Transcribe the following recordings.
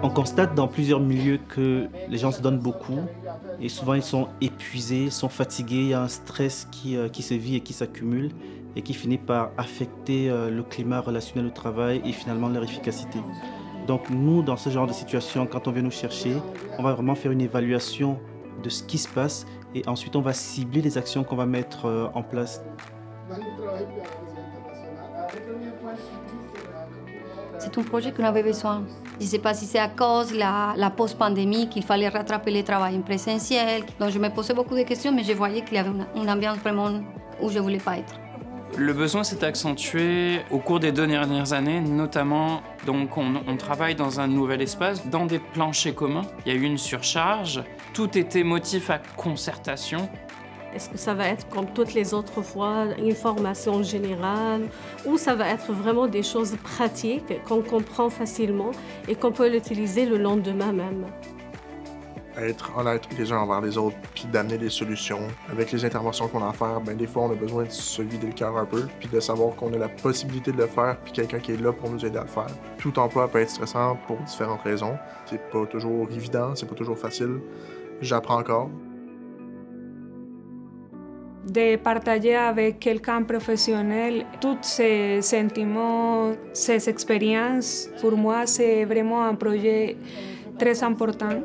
On constate dans plusieurs milieux que les gens se donnent beaucoup et souvent ils sont épuisés, sont fatigués, il y a un stress qui se vit et qui s'accumule et qui finit par affecter le climat relationnel au travail et finalement leur efficacité. Donc nous, dans ce genre de situation, quand on vient nous chercher, on va vraiment faire une évaluation de ce qui se passe et ensuite on va cibler les actions qu'on va mettre en place. C'est un projet qu'on avait besoin. Je ne sais pas si c'est à cause de la post-pandémie qu'il fallait rattraper le travail en présentiel. Donc je me posais beaucoup de questions, mais je voyais qu'il y avait une ambiance vraiment où je ne voulais pas être. Le besoin s'est accentué au cours des 2 dernières années, notamment donc on travaille dans un nouvel espace, dans des planchers communs. Il y a eu une surcharge, tout était motif à concertation. Est-ce que ça va être comme toutes les autres fois, une formation générale, ou ça va être vraiment des choses pratiques qu'on comprend facilement et qu'on peut l'utiliser le lendemain même? Être honnête les uns envers les autres, puis d'amener des solutions. Avec les interventions qu'on a à faire, des fois, on a besoin de se vider le cœur un peu, puis de savoir qu'on a la possibilité de le faire, puis quelqu'un qui est là pour nous aider à le faire. Tout emploi peut être stressant pour différentes raisons. C'est pas toujours évident, c'est pas toujours facile. J'apprends encore. De partager avec quelqu'un professionnel tous ces sentiments, ces expériences, pour moi, c'est vraiment un projet très important.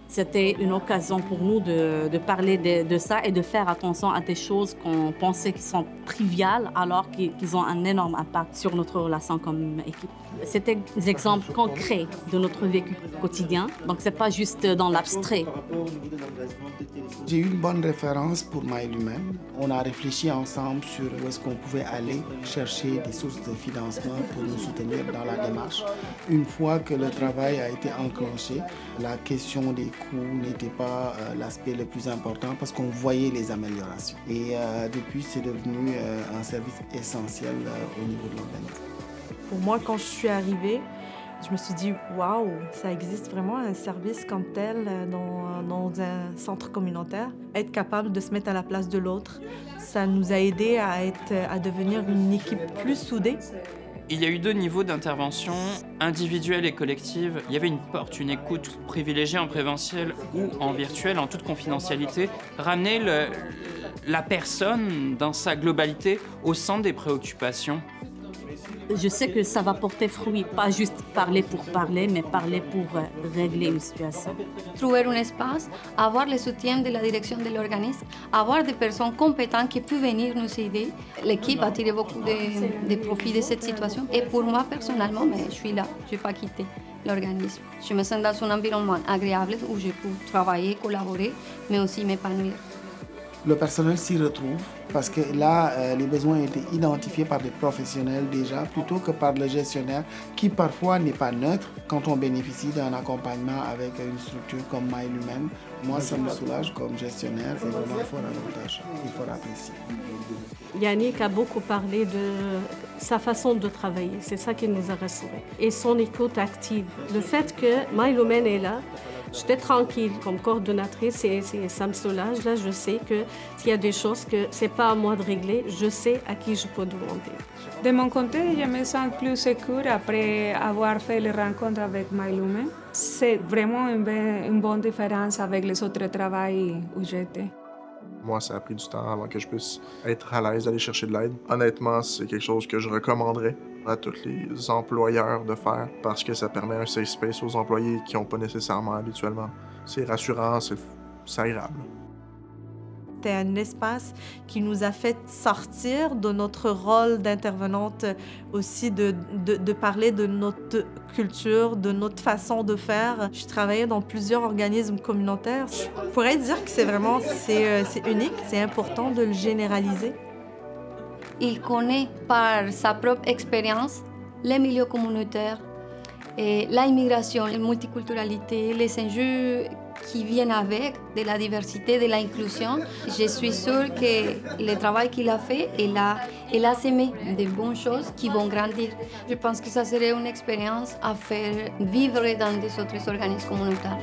C'était une occasion pour nous de parler de ça et de faire attention à des choses qu'on pensait qui sont triviales alors qu'ils ont un énorme impact sur notre relation comme équipe. C'était des exemples concrets de notre vécu quotidien, donc c'est pas juste dans l'abstrait. J'ai eu une bonne référence pour MyLumen. On a réfléchi ensemble sur où est-ce qu'on pouvait aller chercher des sources de financement pour nous soutenir dans la démarche. Une fois que le travail a été enclenché, la question des coûts n'était pas l'aspect le plus important parce qu'on voyait les améliorations. Et depuis, c'est devenu un service essentiel au niveau de l'organisme. Pour moi, quand je suis arrivée, je me suis dit, waouh, ça existe vraiment un service comme tel dans un centre communautaire. Être capable de se mettre à la place de l'autre, ça nous a aidés à devenir une équipe plus soudée. Il y a eu 2 niveaux d'intervention, individuelle et collective. Il y avait une porte, une écoute privilégiée en présentiel ou en virtuel, en toute confidentialité. Ramener la personne dans sa globalité au centre des préoccupations. Je sais que ça va porter fruit, pas juste parler pour parler, mais parler pour régler une situation. Trouver un espace, avoir le soutien de la direction de l'organisme, avoir des personnes compétentes qui peuvent venir nous aider. L'équipe a tiré beaucoup de profit de cette situation. Et pour moi, personnellement, mais je suis là, je n'ai pas quitté l'organisme. Je me sens dans un environnement agréable où je peux travailler, collaborer, mais aussi m'épanouir. Le personnel s'y retrouve parce que là, les besoins ont été identifiés par des professionnels déjà, plutôt que par le gestionnaire qui parfois n'est pas neutre quand on bénéficie d'un accompagnement avec une structure comme MyLumen. Moi, ça me soulage comme gestionnaire, c'est vraiment fort avantage, il faut apprécier. Yannick a beaucoup parlé de sa façon de travailler, c'est ça qui nous a rassurés. Et son écoute active. Le fait que MyLumen est là, j'étais tranquille comme coordonnatrice et ça me soulage. Là, je sais que s'il y a des choses que c'est pas à moi de régler, je sais à qui je peux demander. De mon côté, je me sens plus sécure après avoir fait les rencontres avec MyLumen. C'est vraiment une bonne différence avec les autres travails où j'étais. Moi, ça a pris du temps avant que je puisse être à l'aise d'aller chercher de l'aide. Honnêtement, c'est quelque chose que je recommanderais à tous les employeurs de faire parce que ça permet un safe space aux employés qui n'ont pas nécessairement habituellement. C'est rassurant, c'est agréable. C'était un espace qui nous a fait sortir de notre rôle d'intervenante, aussi de parler de notre culture, de notre façon de faire. Je travaillais dans plusieurs organismes communautaires. Je pourrais dire que c'est unique, c'est important de le généraliser. Il connaît par sa propre expérience les milieux communautaires, et l'immigration, la multiculturalité, les enjeux qui viennent avec, de la diversité, de l'inclusion. Je suis sûre que le travail qu'il a fait, il a semé de bonnes choses qui vont grandir. Je pense que ça serait une expérience à faire vivre dans des autres organismes communautaires.